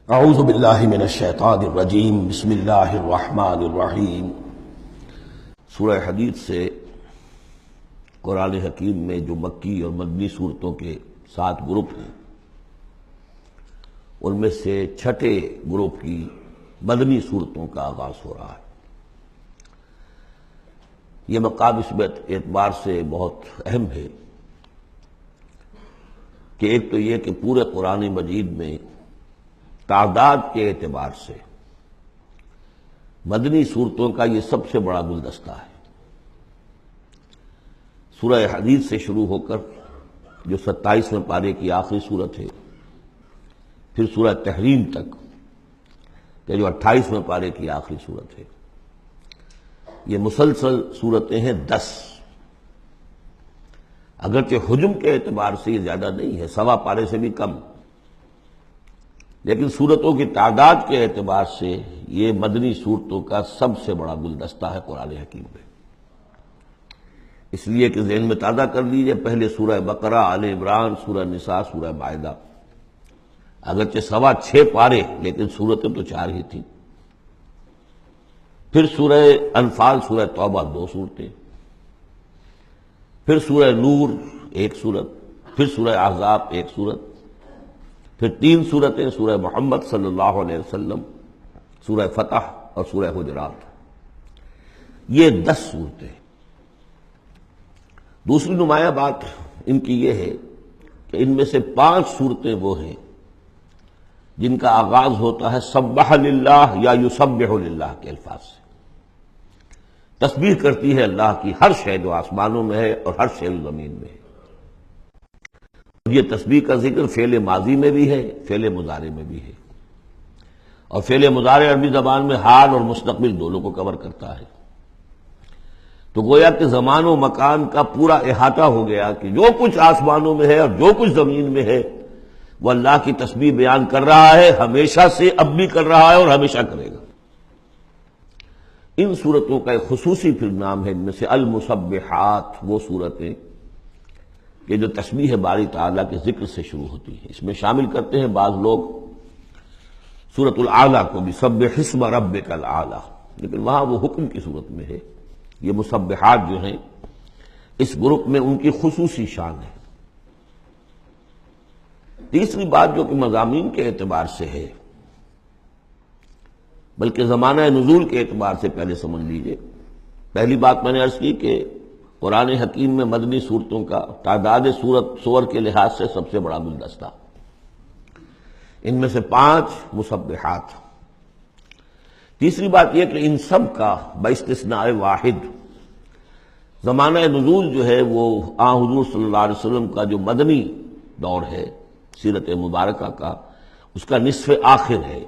اعوذ باللہ من الشیطان الرجیم بسم اللہ الرحمن الرحیم۔ سورہ حدید سے قرآن حکیم میں جو مکی اور مدنی صورتوں کے 7 گروپ ہیں، ان میں سے چھٹے گروپ کی مدنی صورتوں کا آغاز ہو رہا ہے۔ یہ مقام اس اعتبار سے بہت اہم ہے کہ ایک تو یہ کہ پورے قرآن مجید میں تعداد کے اعتبار سے مدنی صورتوں کا یہ سب سے بڑا گلدستہ ہے۔ سورہ حدید سے شروع ہو کر جو 27ویں پارے کی آخری صورت ہے، پھر سورہ تحریم تک کہ جو 28ویں پارے کی آخری صورت ہے، یہ مسلسل صورتیں ہیں 10۔ اگرچہ حجم کے اعتبار سے یہ زیادہ نہیں ہے، 1.25 پارے سے بھی کم، لیکن صورتوں کی تعداد کے اعتبار سے یہ مدنی صورتوں کا سب سے بڑا گلدستہ ہے قرآن حکیم میں۔ اس لیے کہ ذہن میں تازہ کر لیجئے، پہلے سورہ بقرہ، آل عمران، سورہ نساء، سورہ مائدہ، اگرچہ 6.25 پارے لیکن صورتیں تو 4 ہی تھیں۔ پھر سورہ انفال، سورہ توبہ 2 صورتیں، پھر سورہ نور 1 صورت، پھر سورہ احزاب 1 صورت، پھر 3 صورتیں سورہ محمد صلی اللہ علیہ وسلم، سورہ فتح اور سورہ حجرات۔ یہ 10 صورتیں۔ دوسری نمایاں بات ان کی یہ ہے کہ ان میں سے 5 صورتیں وہ ہیں جن کا آغاز ہوتا ہے سبح للہ یا یسبح للہ کے الفاظ سے۔ تسبیح کرتی ہے اللہ کی ہر شے جو آسمانوں میں ہے اور ہر شے جو زمین میں ہے۔ یہ تسبیح کا ذکر فعل ماضی میں بھی ہے، فعل مضارع میں بھی ہے، اور فعل مضارع عربی زبان میں حال اور مستقبل دونوں کو کور کرتا ہے۔ تو گویا کہ زمان و مکان کا پورا احاطہ ہو گیا کہ جو کچھ آسمانوں میں ہے اور جو کچھ زمین میں ہے وہ اللہ کی تسبیح بیان کر رہا ہے، ہمیشہ سے اب بھی کر رہا ہے اور ہمیشہ کرے گا۔ ان صورتوں کا ایک خصوصی پھر نام ہے، ان میں سے المسبحات، وہ صورتیں کہ جو تسبیح باری تعالیٰ کے ذکر سے شروع ہوتی ہیں۔ اس میں شامل کرتے ہیں بعض لوگ سورۃ الاعلیٰ کو بھی، سبح اسم ربک الاعلیٰ، لیکن وہاں وہ حکم کی صورت میں ہے۔ یہ مسبحات جو ہیں اس گروپ میں ان کی خصوصی شان ہے۔ تیسری بات جو کہ مضامین کے اعتبار سے ہے، بلکہ زمانہ نزول کے اعتبار سے پہلے سمجھ لیجئے۔ پہلی بات میں نے عرض کی کہ قرآن حکیم میں مدنی صورتوں کا تعداد سور کے لحاظ سے سب سے بڑا گلدستہ، ان میں سے 5 مسبحات۔ تیسری بات یہ کہ ان سب کا باستثناء واحد زمانہ نزول جو ہے وہ حضور صلی اللہ علیہ وسلم کا جو مدنی دور ہے سیرت مبارکہ کا، اس کا نصف آخر ہے،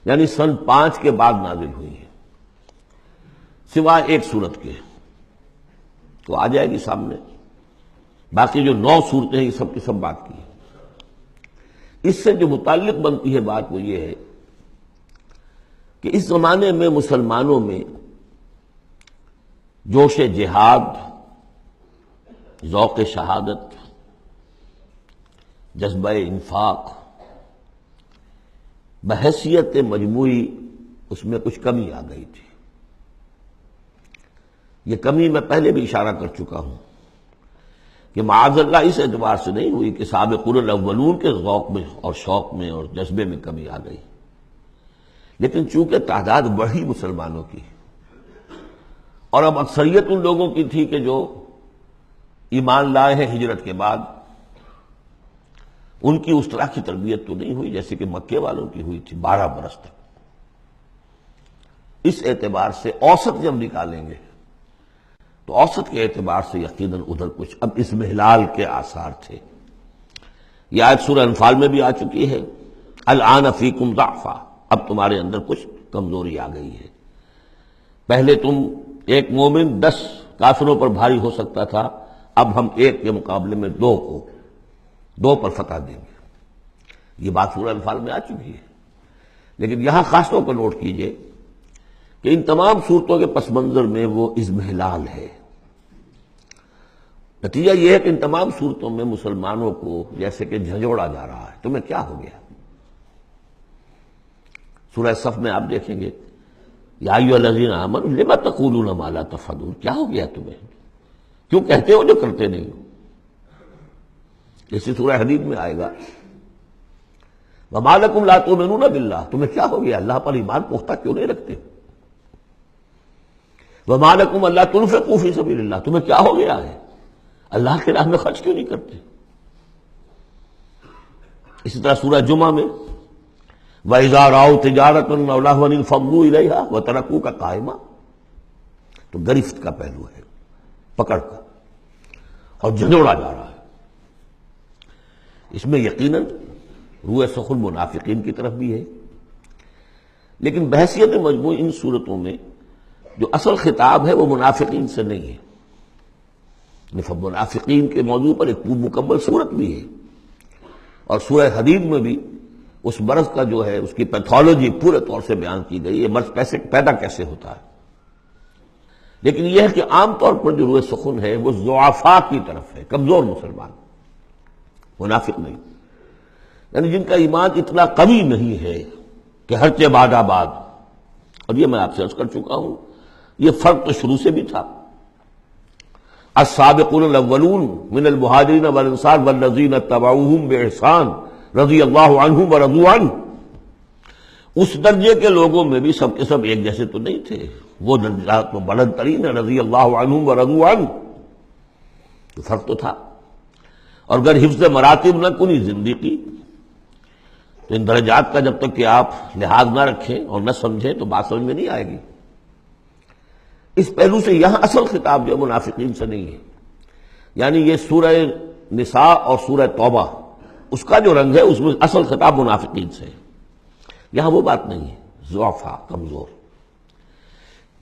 یعنی سن 5 کے بعد نازل ہوئی ہے، سوائے ایک صورت کے، تو آ جائے گی سامنے۔ باقی جو 9 صورتیں ہیں یہ سب کی سب بات کی ہے۔ اس سے جو متعلق بنتی ہے بات وہ یہ ہے کہ اس زمانے میں مسلمانوں میں جوش جہاد، ذوق شہادت، جذبہ انفاق، بحیثیت مجموعی اس میں کچھ کمی آ گئی تھی۔ یہ کمی میں پہلے بھی اشارہ کر چکا ہوں کہ معاذ اللہ اس اعتبار سے نہیں ہوئی کہ سابقون الاولون کے ذوق میں اور شوق میں اور جذبے میں کمی آ گئی، لیکن چونکہ تعداد بڑھی مسلمانوں کی، اور اب اکثریت ان لوگوں کی تھی کہ جو ایمان لائے ہیں ہجرت کے بعد، ان کی اس طرح کی تربیت تو نہیں ہوئی جیسے کہ مکے والوں کی ہوئی تھی 12 برس تک۔ اس اعتبار سے اوسط جب نکالیں گے تو اوسط کے اعتبار سے یقیناً ادھر کچھ اب اضمحلال کے آثار تھے۔ یہ آیت سورہ انفال میں بھی آ چکی ہے، الآن فیکم ضعف، اب تمہارے اندر کچھ کمزوری آ گئی ہے۔ پہلے تم ایک مومن 10 کافروں پر بھاری ہو سکتا تھا، اب ہم 1 کے مقابلے میں 2 پر فتح دیں گے۔ یہ بات سورہ انفال میں آ چکی ہے، لیکن یہاں خاص طور پر نوٹ کیجئے کہ ان تمام صورتوں کے پس منظر میں وہ اضمحلال ہے۔ نتیجہ یہ ہے کہ ان تمام صورتوں میں مسلمانوں کو جیسے کہ جھنجھوڑا جا رہا ہے، تمہیں کیا ہو گیا؟ سورہ صف میں آپ دیکھیں گے یا ایھا الذین آمنوا لم تقولون ما لا تفعلون، کیا ہو گیا تمہیں، کیوں کہتے ہو جو کرتے نہیں ہو. اسی سورہ حدید میں آئے گا وما لکم لا تؤمنون باللہ، تمہیں کیا ہو گیا اللہ پر ایمان پختہ کیوں نہیں رکھتے. وما لکم الا تنفقوا فی سبیل اللہ، تمہیں کیا ہو گیا ہے اللہ کے راہ میں خرچ کیوں نہیں کرتے. اسی طرح سورہ جمعہ میں وَإِذَا رَأَوْا تِجَارَةً أَوْ لَهْوًا انفضوا إِلَيْهَا وَتَرَكُوكَ قَائِمًا، تو گرفت کا پہلو ہے، پکڑ کا، اور جھنجوڑا جا رہا ہے. اس میں یقیناً روح سخن منافقین کی طرف بھی ہے، لیکن بحیثیت مجموع ان صورتوں میں جو اصل خطاب ہے وہ منافقین سے نہیں ہے. منافقین کے موضوع پر ایک مکمل صورت بھی ہے، اور سورہ حدید میں بھی اس مرض کا جو ہے اس کی پیتھولوجی پورے طور سے بیان کی گئی ہے، مرض پیدا کیسے ہوتا ہے. لیکن یہ ہے کہ عام طور پر جو روح سخن ہے وہ ضعفاء کی طرف ہے، کمزور مسلمان، منافق نہیں، یعنی جن کا ایمان اتنا قوی نہیں ہے کہ ہر چہ باد آباد. اور یہ میں آپ سے عرض کر چکا ہوں، یہ فرق تو شروع سے بھی تھا. السابقون الاولون من المہاجرین والانصار والذین اتبعوہم باحسان رضی اللہ عنہم ورضوا عنہ، اس درجے کے لوگوں میں بھی سب کے سب ایک جیسے تو نہیں تھے، وہ درجات میں بلند ترین ہے رضی اللہ عنہم ورضوا عنہ، تو فرق تو تھا. اور اگر حفظ مراتب نہ کنی زندگی تو ان درجات کا جب تک کہ آپ لحاظ نہ رکھیں اور نہ سمجھیں تو بات سمجھ میں نہیں آئے گی. اس پہلو سے یہاں اصل خطاب جو منافقین سے نہیں ہے، یعنی یہ سورہ نساء اور سورہ توبہ اس کا جو رنگ ہے اس میں اصل خطاب منافقین سے ہے. یہاں وہ بات نہیں ہے، ضعفاء، کمزور.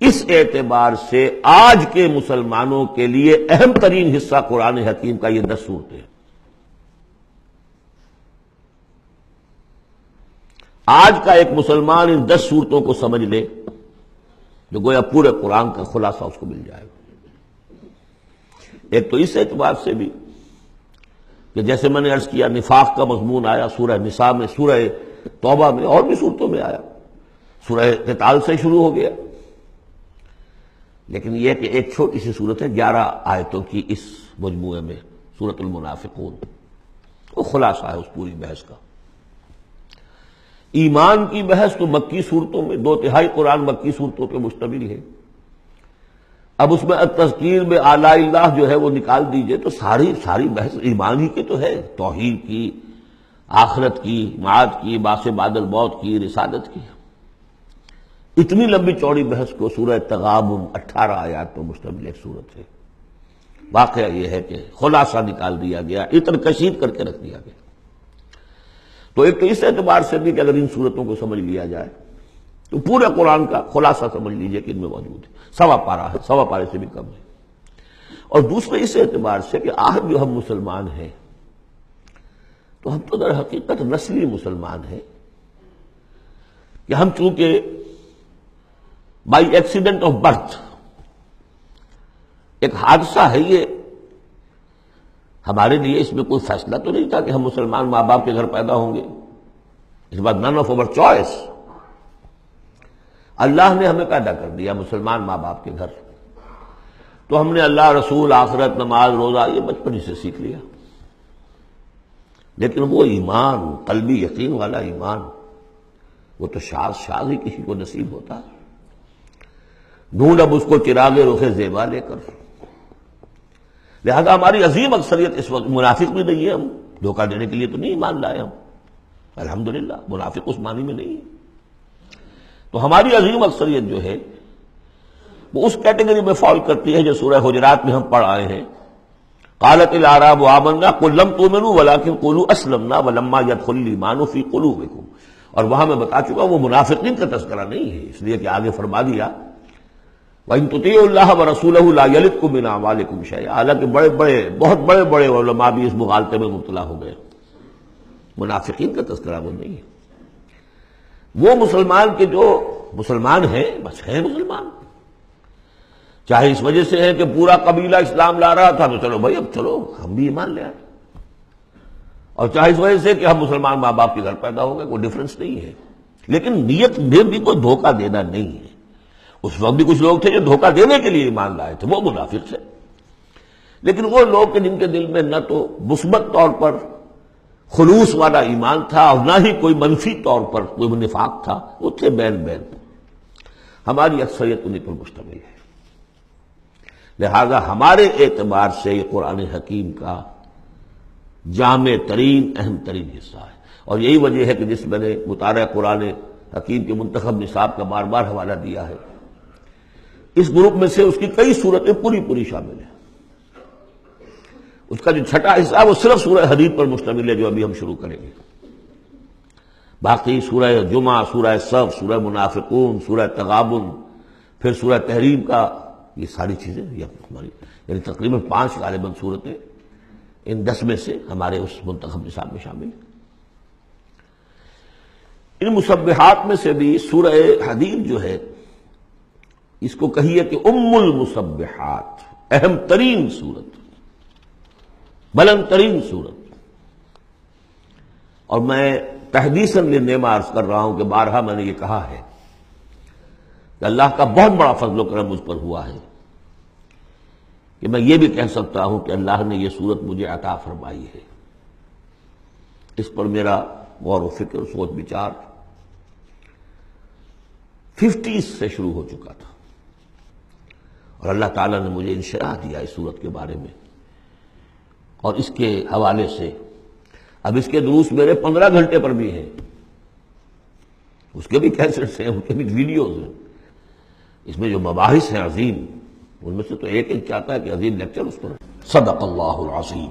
اس اعتبار سے آج کے مسلمانوں کے لیے اہم ترین حصہ قرآن حکیم کا یہ 10 صورتیں ہیں. آج کا ایک مسلمان ان 10 صورتوں کو سمجھ لے جو گویا پورے قرآن کا خلاصہ اس کو مل جائے گا. ایک تو اس اعتبار سے بھی کہ جیسے میں نے عرض کیا نفاق کا مضمون آیا سورہ نساء میں، سورہ توبہ میں، اور بھی صورتوں میں آیا، سورہ قتال سے شروع ہو گیا. لیکن یہ کہ ایک چھوٹی سی صورت ہے 11 آیتوں کی اس مجموعے میں، سورۃ المنافقون، وہ خلاصہ ہے اس پوری بحث کا. ایمان کی بحث تو مکی صورتوں میں 2/3 قرآن مکی صورتوں پہ مشتمل ہے. اب اس میں التذکیر میں آلاء اللہ جو ہے وہ نکال دیجئے تو ساری بحث ایمان ہی کی تو ہے، توحید کی، آخرت کی، معاد کی، بعث بعد الموت کی، رسالت کی. اتنی لمبی چوڑی بحث کو سورہ تغابن 18 آیات پر مشتمل ایک صورت ہے. واقعہ یہ ہے کہ خلاصہ نکال دیا گیا، اتر کشید کر کے رکھ دیا گیا. تو ایک تو اس اعتبار سے بھی کہ اگر ان صورتوں کو سمجھ لیا جائے تو پورے قرآن کا خلاصہ سمجھ لیجئے کہ ان میں موجود ہے. 1.25 پارہ ہے، 1.25 پارے سے بھی کم ہے. اور دوسرے اس اعتبار سے کہ آج جو ہم مسلمان ہیں تو ہم تو در حقیقت نسلی مسلمان ہیں کہ ہم چونکہ بائی ایکسیڈنٹ آف برتھ، ایک حادثہ ہے یہ، ہمارے لیے اس میں کوئی فیصلہ تو نہیں تھا کہ ہم مسلمان ماں باپ کے گھر پیدا ہوں گے. اس بات نن آف اوور چوائس، اللہ نے ہمیں پیدا کر دیا مسلمان ماں باپ کے گھر، تو ہم نے اللہ، رسول، آخرت، نماز، روزہ یہ بچپن ہی سے سیکھ لیا. لیکن وہ ایمان، قلبی یقین والا ایمان، وہ تو شاذ ہی کسی کو نصیب ہوتا ہے. ڈھونڈ اب اس کو چراغ رخ زیبا لے کر. لہذا ہماری عظیم اکثریت اس وقت منافق بھی نہیں ہے، ہم دھوکہ دینے کے لیے تو نہیں ایمان لائے ہم، الحمدللہ منافق اس معنی میں نہیں ہے. تو ہماری عظیم اکثریت جو ہے وہ اس کیٹیگری میں فال کرتی ہے جو سورہ حجرات میں ہم پڑھ آئے ہیں. قالت الاعراب آمنا قل لم تؤمنوا ولكن قولوا اسلمنا ولما يدخل الايمان في قلوبكم. اور وہاں میں بتا چکا وہ منافقین کا تذکرہ نہیں ہے، اس لیے کہ آگے فرما دیا وَإِن تُطِيعُوا اللَّهَ وَرَسُولَهُ لَا يَلِتْكُم مِّنْ أَعْمَالِكُمْ شَيْئًا. حالانکہ بہت بڑے علماء بھی اس مغالطے میں مبتلا ہو گئے. منافقین کا تذکرہ وہ نہیں ہے. وہ مسلمان کے جو مسلمان ہیں بس ہیں مسلمان، چاہے اس وجہ سے ہے کہ پورا قبیلہ اسلام لا رہا تھا تو چلو بھائی اب چلو ہم بھی ایمان لے آئے، اور چاہے اس وجہ سے کہ ہم مسلمان ماں باپ کے گھر پیدا ہو گئے، کوئی ڈفرنس نہیں ہے. لیکن نیت میں بھی کوئی دھوکہ دینا نہیں ہے. اس وقت بھی کچھ لوگ تھے جو دھوکہ دینے کے لیے ایمان لائے تھے، وہ منافق تھے. لیکن وہ لوگ جن کے دل میں نہ تو مثبت طور پر خلوص والا ایمان تھا اور نہ ہی کوئی منفی طور پر کوئی نفاق تھا، وہ تھے بین بین. ہماری اکثریت انہیں پر مشتمل ہے. لہذا ہمارے اعتبار سے یہ قرآن حکیم کا جامع ترین اہم ترین حصہ ہے. اور یہی وجہ ہے کہ جس میں نے مطالعہ قرآن حکیم کے منتخب نصاب کا بار بار حوالہ دیا ہے، اس گروپ میں سے اس کی کئی صورتیں پوری شامل ہیں. اس کا جو چھٹا حصہ ہے وہ صرف سورہ حدید پر مشتمل ہے جو ابھی ہم شروع کریں گے. باقی سورہ جمعہ، سورہ صف، سورہ منافقون، سورہ تغابن، پھر سورہ تحریم کا، یہ ساری چیزیں یہ ہماری یعنی تقریباً 5 غالباً صورتیں ان 10 میں سے ہمارے اس منتخب نصاب میں شامل ہیں. ان مسبحات میں سے بھی سورہ حدید جو ہے اس کو کہیے کہ ام المسبحات، اہم ترین صورت، بلند ترین صورت. اور میں تحدیثاً للنعمہ عرض کر رہا ہوں کہ بارہا میں نے یہ کہا ہے کہ اللہ کا بہت بڑا فضل و کرم مجھ پر ہوا ہے کہ میں یہ بھی کہہ سکتا ہوں کہ اللہ نے یہ صورت مجھے عطا فرمائی ہے. اس پر میرا غور و فکر، سوچ بچار 50s سے شروع ہو چکا تھا، اور اللہ تعالیٰ نے مجھے انشراح دیا اس صورت کے بارے میں. اور اس کے حوالے سے اب اس کے دروس میرے 15 گھنٹے پر بھی ہیں، اس کے بھی کیسٹس ہیں، ان کے بھی ویڈیوز ہیں. اس میں جو مباحث ہیں عظیم، ان میں سے تو ایک چاہتا ہے کہ عظیم لیکچر اس پر. صدق اللہ العظیم.